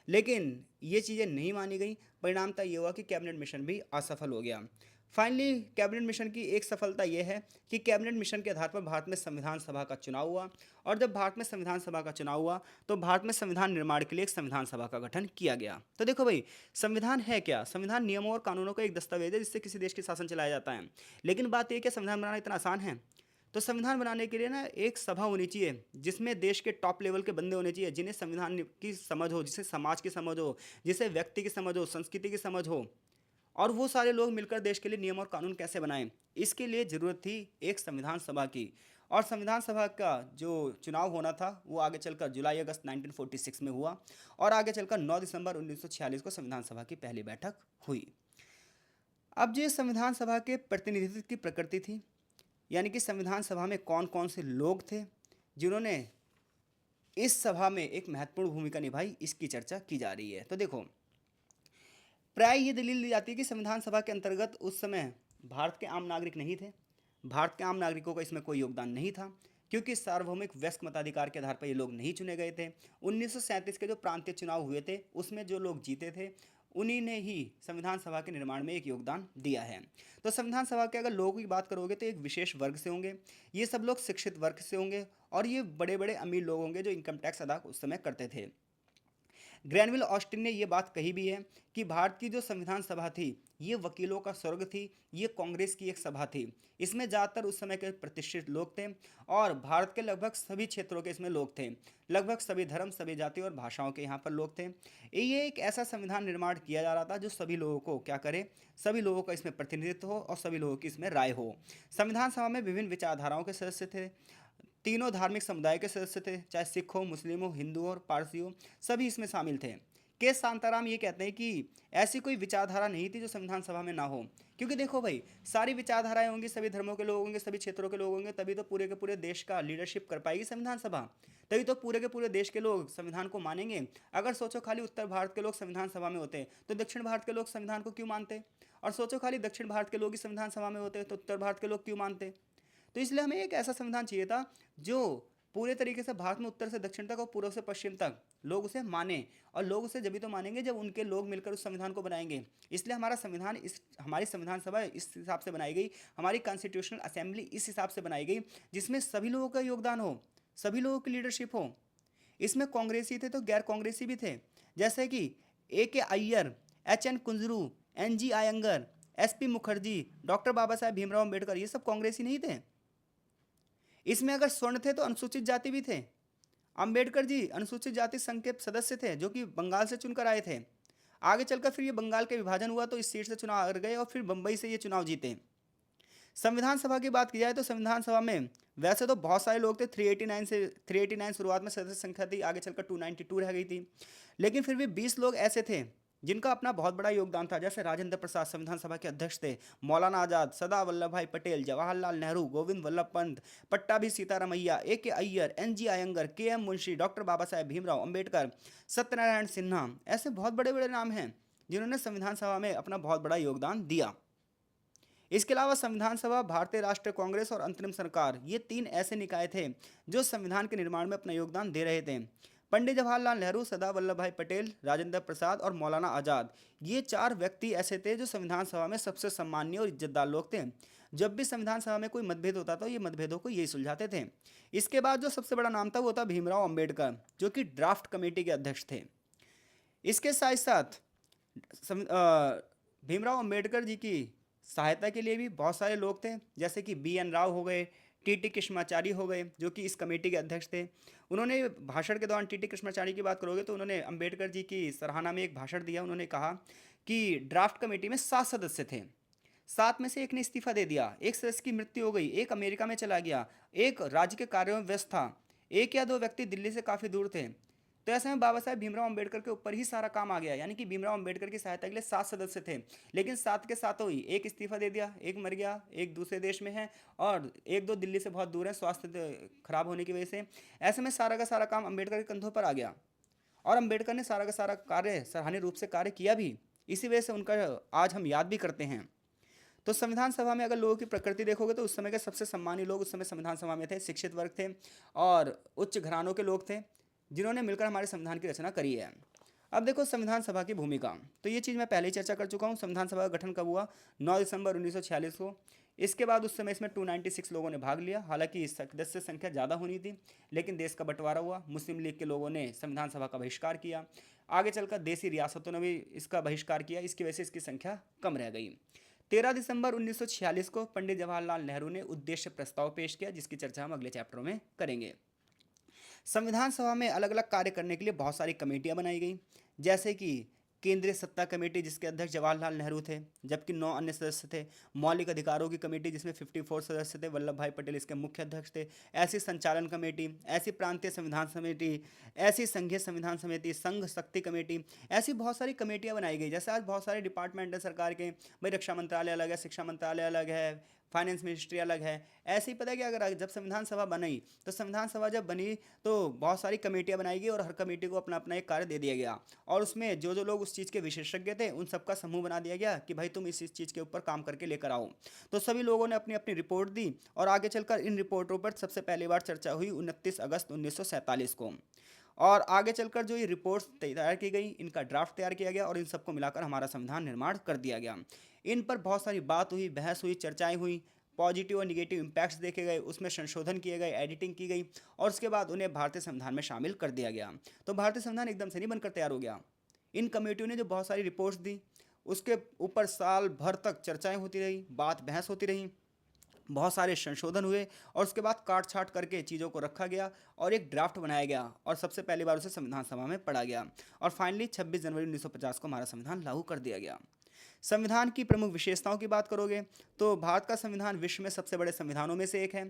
लेकिन ये चीज़ें नहीं मानी गई। परिणामतः ये हुआ कि कैबिनेट मिशन भी असफल हो गया। फाइनली कैबिनेट मिशन की एक सफलता यह है कि कैबिनेट मिशन के आधार पर भारत में संविधान सभा का चुनाव हुआ, और जब भारत में संविधान सभा का चुनाव हुआ तो भारत में संविधान निर्माण के लिए एक संविधान सभा का गठन किया गया। तो देखो भाई, संविधान है क्या? संविधान नियमों और कानूनों का एक दस्तावेज है जिससे किसी देश के शासन चलाया जाता है। लेकिन बात यह कि संविधान बनाना इतना आसान है? तो संविधान बनाने के लिए ना एक सभा होनी चाहिए जिसमें देश के टॉप लेवल के बंदे होने चाहिए, जिन्हें संविधान की समझ हो, जिसे समाज की समझ हो, जिसे व्यक्ति की समझ हो, संस्कृति की समझ हो, और वो सारे लोग मिलकर देश के लिए नियम और कानून कैसे बनाएं। इसके लिए ज़रूरत थी एक संविधान सभा की। और संविधान सभा का जो चुनाव होना था वो आगे चलकर जुलाई अगस्त 1946 में हुआ, और आगे चलकर 9 दिसंबर 1946 को संविधान सभा की पहली बैठक हुई। अब जो संविधान सभा के प्रतिनिधित्व की प्रकृति थी, यानी कि संविधान सभा में कौन कौन से लोग थे जिन्होंने इस सभा में एक महत्वपूर्ण भूमिका निभाई, इसकी चर्चा की जा रही है। तो देखो, प्राय ये दलील दी जाती है कि संविधान सभा के अंतर्गत उस समय भारत के आम नागरिक नहीं थे। भारत के आम नागरिकों का इसमें कोई योगदान नहीं था, क्योंकि सार्वभौमिक वयस्क मताधिकार के आधार पर ये लोग नहीं चुने गए थे। 1937 के जो प्रांतीय चुनाव हुए थे उसमें जो लोग जीते थे उन्हीं ने ही संविधान सभा के निर्माण में एक योगदान दिया है। तो संविधान सभा के अगर लोगों की बात करोगे तो एक विशेष वर्ग से होंगे। ये सब लोग शिक्षित वर्ग से होंगे, और ये बड़े बड़े अमीर लोग होंगे जो इनकम टैक्स अदा उस समय करते थे। ग्रैनविल ऑस्टिन ने यह बात कही भी है कि भारत की जो संविधान सभा थी ये वकीलों का स्वर्ग थी, ये कांग्रेस की एक सभा थी। इसमें ज़्यादातर उस समय के प्रतिष्ठित लोग थे, और भारत के लगभग सभी क्षेत्रों के इसमें लोग थे। लगभग सभी धर्म, सभी जाति और भाषाओं के यहाँ पर लोग थे। ये एक ऐसा संविधान निर्माण किया जा रहा था जो सभी लोगों को क्या करे, सभी लोगों का इसमें प्रतिनिधित्व हो और सभी लोगों की इसमें राय हो। संविधान सभा में विभिन्न विचारधाराओं के सदस्य थे, तीनों धार्मिक समुदाय के सदस्य थे, चाहे सिख हो, मुस्लिम हो, हिंदू और पारसी हो, सभी इसमें शामिल थे। के शांताराम ये कहते हैं कि ऐसी कोई विचारधारा नहीं थी जो संविधान सभा में ना हो, क्योंकि देखो भाई, सारी विचारधाराएं होंगी, सभी धर्मों के लोग होंगे, सभी क्षेत्रों के लोग होंगे, तभी तो पूरे के पूरे देश का लीडरशिप कर पाएगी संविधान सभा, तभी तो पूरे के पूरे देश के लोग संविधान को मानेंगे। अगर सोचो खाली उत्तर भारत के लोग संविधान सभा में होते तो दक्षिण भारत के लोग संविधान को क्यों मानते, और सोचो खाली दक्षिण भारत के लोग ही संविधान सभा में होते तो उत्तर भारत के लोग क्यों मानते। तो इसलिए हमें एक ऐसा संविधान चाहिए था जो पूरे तरीके से भारत में उत्तर से दक्षिण तक और पूर्व से पश्चिम तक लोग उसे माने, और लोग उसे जब भी तो मानेंगे जब उनके लोग मिलकर उस संविधान को बनाएंगे। इसलिए हमारा संविधान, इस हमारी संविधान सभा इस हिसाब से बनाई गई, हमारी कॉन्स्टिट्यूशनल असेंबली इस हिसाब से बनाई गई जिसमें सभी लोगों का योगदान हो, सभी लोगों की लीडरशिप हो। इसमें कांग्रेसी थे तो गैर कांग्रेसी भी थे, जैसे कि A.K. Iyer, H.N. Kunzru, N.G. Iyengar, S.P. Mukherjee, doctor Baba Saheb Bhimrao Ambedkar, ये सब कांग्रेसी नहीं थे। इसमें अगर स्वर्ण थे तो अनुसूचित जाति भी थे। अंबेडकर जी अनुसूचित जाति संघ के सदस्य थे जो कि बंगाल से चुनकर आए थे। आगे चलकर फिर ये बंगाल के विभाजन हुआ तो इस सीट से चुनाव हार गए और फिर बंबई से ये चुनाव जीते। संविधान सभा की बात की जाए तो संविधान सभा में वैसे तो बहुत सारे लोग थे, 389 शुरुआत में सदस्य संख्या थी, आगे चलकर 292 रह गई थी, लेकिन फिर भी 20 लोग ऐसे थे जिनका अपना बहुत बड़ा योगदान था। जैसे राजेंद्र प्रसाद संविधान सभा के अध्यक्ष थे, Maulana Azad, Sardar Vallabh Bhai Patel, Jawaharlal Nehru, Govind Vallabh Pant, Pattabhi Sitaramayya, A.K. Iyer, N.G. Iyengar, K.M. Munshi, doctor Baba Saheb Bhimrao Ambedkar, Satyanarayan Sinha, ऐसे बहुत बड़े बड़े नाम हैं जिन्होंने संविधान सभा में अपना बहुत बड़ा योगदान दिया। इसके अलावा संविधान सभा, भारतीय राष्ट्रीय कांग्रेस और अंतरिम सरकार, ये 3 ऐसे निकाय थे जो संविधान के निर्माण में अपना योगदान दे रहे थे। पंडित जवाहरलाल नेहरू, सरदार वल्लभ भाई पटेल, राजेंद्र प्रसाद और मौलाना आज़ाद, ये 4 व्यक्ति ऐसे थे जो संविधान सभा में सबसे सम्मानीय और इज्जतदार लोग थे। जब भी संविधान सभा में कोई मतभेद होता था ये मतभेदों को यही सुलझाते थे। इसके बाद जो सबसे बड़ा नाम था वो था भीमराव अम्बेडकर, जो कि ड्राफ्ट कमेटी के अध्यक्ष थे। इसके साथ साथ भीमराव अम्बेडकर जी की सहायता के लिए भी बहुत सारे लोग थे, जैसे कि बी.एन. राव हो गए, टी.टी. कृष्णाचारी हो गए, जो कि इस कमेटी के अध्यक्ष थे। उन्होंने भाषण के दौरान, टी.टी. कृष्णाचारी की बात करोगे तो उन्होंने अंबेडकर जी की सराहना में एक भाषण दिया। उन्होंने कहा कि ड्राफ्ट कमेटी में 7 सदस्य थे, 7 में से एक ने इस्तीफा दे दिया, एक सदस्य की मृत्यु हो गई, एक अमेरिका में चला गया, एक राज्य के कार्यों में व्यस्त था, एक या दो व्यक्ति दिल्ली से काफ़ी दूर थे। तो ऐसे में बाबा साहेब भीमराव अंबेडकर के ऊपर ही सारा काम आ गया, यानी कि भीमराव अंबेडकर की सहायता के लिए 7 सदस्य थे, लेकिन 7 के सातों ही एक इस्तीफा दे दिया, एक मर गया, एक दूसरे देश में है, और एक दो दिल्ली से बहुत दूर है स्वास्थ्य खराब होने की वजह से। ऐसे में सारा का सारा काम अंबेडकर के कंधों पर आ गया, और अंबेडकर ने सारा का सारा कार्य सराहनीय रूप से कार्य किया भी। इसी वजह से उनका आज हम याद भी करते हैं। तो संविधान सभा में अगर लोगों की प्रकृति देखोगे तो उस समय के सबसे सम्मानी लोग उस समय संविधान सभा में थे, शिक्षित वर्ग थे और उच्च घरानों के लोग थे, जिन्होंने मिलकर हमारे संविधान की रचना करी है। अब देखो संविधान सभा की भूमिका, तो ये चीज़ मैं पहले ही चर्चा कर चुका हूँ। संविधान सभा का गठन कब हुआ? 9 दिसंबर 1946 को। इसके बाद उस समय इसमें 296 लोगों ने भाग लिया। हालांकि सदस्य संख्या ज़्यादा होनी थी, लेकिन देश का बंटवारा हुआ, मुस्लिम लीग के लोगों ने संविधान सभा का बहिष्कार किया, आगे चलकर देसी रियासतों ने भी इसका बहिष्कार किया, इसकी वजह से इसकी संख्या कम रह गई। 13 दिसंबर 1946 को पंडित जवाहरलाल नेहरू ने उद्देश्य प्रस्ताव पेश किया, जिसकी चर्चा हम अगले चैप्टर में करेंगे। संविधान सभा में अलग अलग कार्य करने के लिए बहुत सारी कमेटियां बनाई गई, जैसे कि केंद्रीय सत्ता कमेटी, जिसके अध्यक्ष जवाहरलाल नेहरू थे, जबकि 9 अन्य सदस्य थे। मौलिक अधिकारों की कमेटी, जिसमें 54 सदस्य थे, वल्लभ भाई पटेल इसके मुख्य अध्यक्ष थे। ऐसी संचालन कमेटी, ऐसी प्रांतीय संविधान समिति, ऐसी संघीय संविधान समिति, संघ शक्ति कमेटी, ऐसी बहुत सारी कमेटियां बनाई गई। जैसे आज बहुत सारे डिपार्टमेंट हैं सरकार के, भाई रक्षा मंत्रालय अलग है, शिक्षा मंत्रालय अलग है, फाइनेंस मिनिस्ट्री अलग है। ऐसे ही पता है कि अगर जब संविधान सभा बनी, तो संविधान सभा जब बनी तो बहुत सारी कमेटियां बनाई गई और हर कमेटी को अपना अपना एक कार्य दे दिया गया, और उसमें जो जो लोग उस चीज़ के विशेषज्ञ थे उन सबका समूह बना दिया गया कि भाई तुम इस चीज़ के ऊपर काम करके लेकर आओ। तो सभी लोगों ने अपनी अपनी रिपोर्ट दी, और आगे चलकर इन रिपोर्टों पर सबसे पहली बार चर्चा हुई 29 अगस्त 1947 को। और आगे चलकर जो ये रिपोर्ट्स तैयार की गई, इनका ड्राफ्ट तैयार किया गया और इन सबको मिलाकर हमारा संविधान निर्माण कर दिया गया। इन पर बहुत सारी बात हुई, बहस हुई, चर्चाएं हुई, पॉजिटिव और निगेटिव इम्पैक्ट्स देखे गए, उसमें संशोधन किए गए, एडिटिंग की गई, और उसके बाद उन्हें भारतीय संविधान में शामिल कर दिया गया। तो भारतीय संविधान एकदम से नहीं बनकर तैयार हो गया। इन कमेटियों ने जो बहुत सारी रिपोर्ट्स दी, उसके ऊपर साल भर तक चर्चाएं होती रही, बात बहस होती रही, बहुत सारे संशोधन हुए, और उसके बाद काट छाट करके चीज़ों को रखा गया और एक ड्राफ्ट बनाया गया, और सबसे पहली बार उसे संविधान सभा में पढ़ा गया, और फाइनली 26 जनवरी 1950 को हमारा संविधान लागू कर दिया गया। संविधान की प्रमुख विशेषताओं की बात करोगे तो भारत का संविधान विश्व में सबसे बड़े संविधानों में से एक है।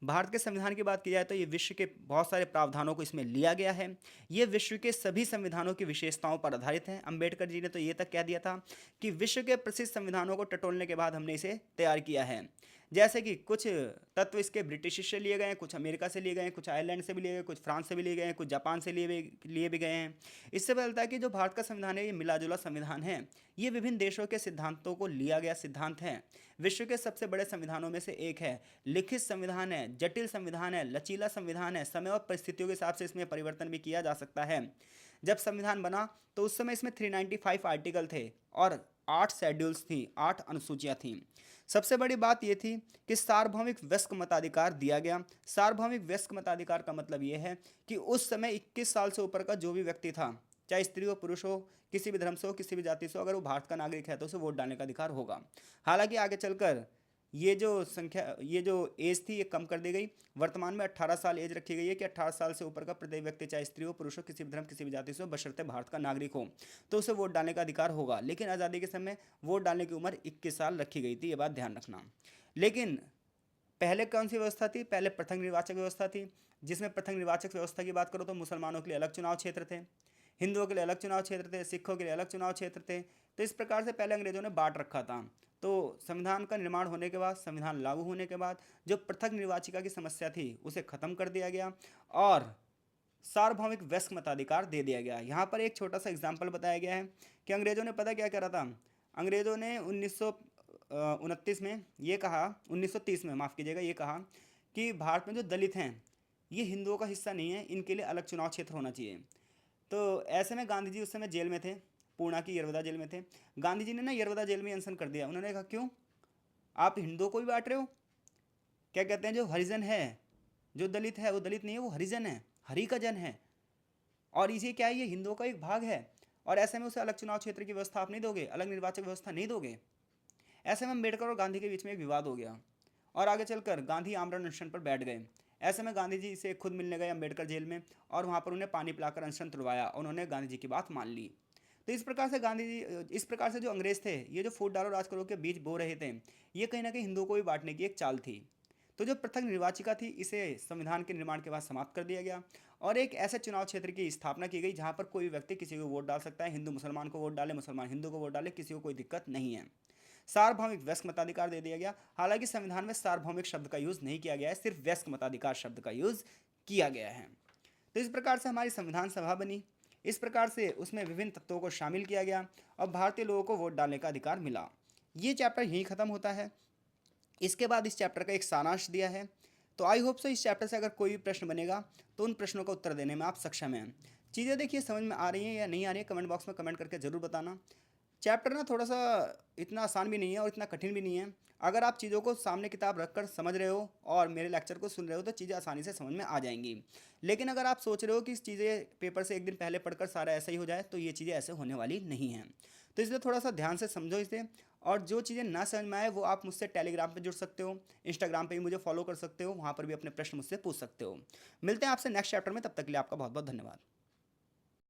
भारत के संविधान की बात की जाए तो ये विश्व के बहुत सारे प्रावधानों को इसमें लिया गया है। ये विश्व के सभी संविधानों की विशेषताओं पर आधारित है। अंबेडकर जी ने तो ये तक कह दिया था कि विश्व के प्रसिद्ध संविधानों को टटोलने के बाद हमने इसे तैयार किया है। जैसे कि कुछ तत्व इसके ब्रिटिश से लिए गए हैं, कुछ अमेरिका से लिए गए हैं, कुछ आयरलैंड से भी लिए गए, कुछ फ्रांस से भी लिए गए हैं, कुछ जापान से लिए भी गए हैं। इससे पता चलता है कि जो भारत का संविधान है ये मिला जुला संविधान है। ये विभिन्न देशों के सिद्धांतों को लिया गया सिद्धांत है। विश्व के सबसे बड़े संविधानों में से एक है। लिखित संविधान है, जटिल संविधान है, लचीला संविधान है, समय और परिस्थितियों के हिसाब से इसमें परिवर्तन भी किया जा सकता है। जब संविधान बना तो उस समय इसमें 395 आर्टिकल थे और 8 शेड्यूल्स थी, 8 अनुसूचियां थीं। सबसे बड़ी बात यह थी कि सार्वभौमिक वयस्क मताधिकार दिया गया। सार्वभौमिक वयस्क मताधिकार का मतलब यह है कि उस समय 21 साल से ऊपर का जो भी व्यक्ति था, चाहे स्त्री हो, पुरुष हो, किसी भी धर्म से हो, किसी भी जाति से हो, अगर वो भारत का नागरिक है तो उसे वोट डालने का अधिकार होगा। हालांकि आगे चलकर ये जो एज थी ये कम कर दी गई। वर्तमान में 18 साल एज रखी गई है कि 18 साल से ऊपर का प्रत्येक व्यक्ति, चाहे स्त्री हो, पुरुष हो, किसी भी धर्म, किसी भी जाति से हो, बशर्ते भारत का नागरिक हो, तो उसे वोट डालने का अधिकार होगा। लेकिन आज़ादी के समय वोट डालने की उम्र 21 साल रखी गई थी, ये बात ध्यान रखना। लेकिन पहले कौन सी व्यवस्था थी? पहले पृथक निर्वाचक व्यवस्था थी, जिसमें पृथक निर्वाचक व्यवस्था की बात करो तो मुसलमानों के लिए अलग चुनाव क्षेत्र थे, हिंदुओं के लिए अलग चुनाव क्षेत्र थे, सिखों के लिए अलग चुनाव क्षेत्र थे। तो इस प्रकार से पहले अंग्रेजों ने बांट रखा था। तो संविधान का निर्माण होने के बाद, संविधान लागू होने के बाद जो पृथक निर्वाचिका की समस्या थी उसे खत्म कर दिया गया और सार्वभौमिक वयस्क मताधिकार दे दिया गया। यहाँ पर एक छोटा सा एग्जाम्पल बताया गया है कि अंग्रेजों ने पता क्या करा था। अंग्रेजों ने 1929 में ये कहा, 1930 में माफ़ कीजिएगा, ये कहा कि भारत में जो दलित हैं ये हिंदुओं का हिस्सा नहीं है, इनके लिए अलग चुनाव क्षेत्र होना चाहिए। तो ऐसे में गांधी जी उस समय जेल में थे, पूना की यरवदा जेल में थे। गांधी जी ने ना यरवदा जेल में अनशन कर दिया। उन्होंने कहा क्यों आप हिंदुओं को भी बांट रहे हो? क्या कहते हैं, जो हरिजन है, जो दलित है वो दलित नहीं है, वो हरिजन है, हरि का जन है, और इसे क्या है, ये हिंदुओं का एक भाग है, और ऐसे में उसे अलग चुनाव क्षेत्र की व्यवस्था आप नहीं दोगे, अलग निर्वाचक व्यवस्था नहीं दोगे। ऐसे में अम्बेडकर और गांधी के बीच में एक विवाद हो गया और आगे चलकर गांधी आमरण अनशन पर बैठ गए। ऐसे में गांधी जी से खुद मिलने गए अम्बेडकर जेल में और वहाँ पर उन्हें पानी पिलाकर अनशन तुड़वाया। उन्होंने गांधी जी की बात मान ली। तो इस प्रकार से गांधी जी, इस प्रकार से जो अंग्रेज थे, ये जो फूट डालो राज करो के बीच बो रहे थे, ये कहीं ना कहीं हिंदुओं को भी बांटने की एक चाल थी। तो जो पृथक निर्वाचिका थी, इसे संविधान के निर्माण के बाद समाप्त कर दिया गया और एक ऐसे चुनाव क्षेत्र की स्थापना की गई जहां पर कोई व्यक्ति किसी को वोट डाल सकता है। हिंदू मुसलमान को वोट डाले, मुसलमान हिंदू को वोट डाले, किसी को कोई दिक्कत नहीं है। सार्वभौमिक वयस्क मताधिकार दे दिया गया। हालांकि संविधान में सार्वभौमिक शब्द का यूज नहीं किया गया है, सिर्फ वयस्क मताधिकार शब्द का यूज किया गया है। तो इस प्रकार से हमारी संविधान सभा बनी। इस प्रकार से उसमें विभिन्न तत्वों को शामिल किया गया और भारतीय लोगों को वोट डालने का अधिकार मिला। ये चैप्टर यहीं खत्म होता है। इसके बाद इस चैप्टर का एक सारांश दिया है। तो आई होप सो इस चैप्टर से अगर कोई भी प्रश्न बनेगा तो उन प्रश्नों का उत्तर देने में आप सक्षम हैं। चीज़ें देखिए समझ में आ रही हैं या नहीं आ रही है, कमेंट बॉक्स में कमेंट करके ज़रूर बताना। चैप्टर ना थोड़ा सा इतना आसान भी नहीं है और इतना कठिन भी नहीं है। अगर आप चीज़ों को सामने किताब रखकर समझ रहे हो और मेरे लेक्चर को सुन रहे हो तो चीज़ें आसानी से समझ में आ जाएंगी। लेकिन अगर आप सोच रहे हो कि इस चीज़ें पेपर से एक दिन पहले पढ़कर सारा ऐसा ही हो जाए, तो ये चीज़ें ऐसे होने वाली नहीं हैं। तो इसलिए थोड़ा सा ध्यान से समझो इसे। और जो चीज़ें ना समझ में आए वो आप मुझसे टेलीग्राम पे जुड़ सकते हो, इंस्टाग्राम पे भी मुझे फॉलो कर सकते हो, वहाँ पर भी अपने प्रश्न मुझसे पूछ सकते हो। मिलते हैं आपसे नेक्स्ट चैप्टर में, तब तक के लिए आपका बहुत बहुत धन्यवाद।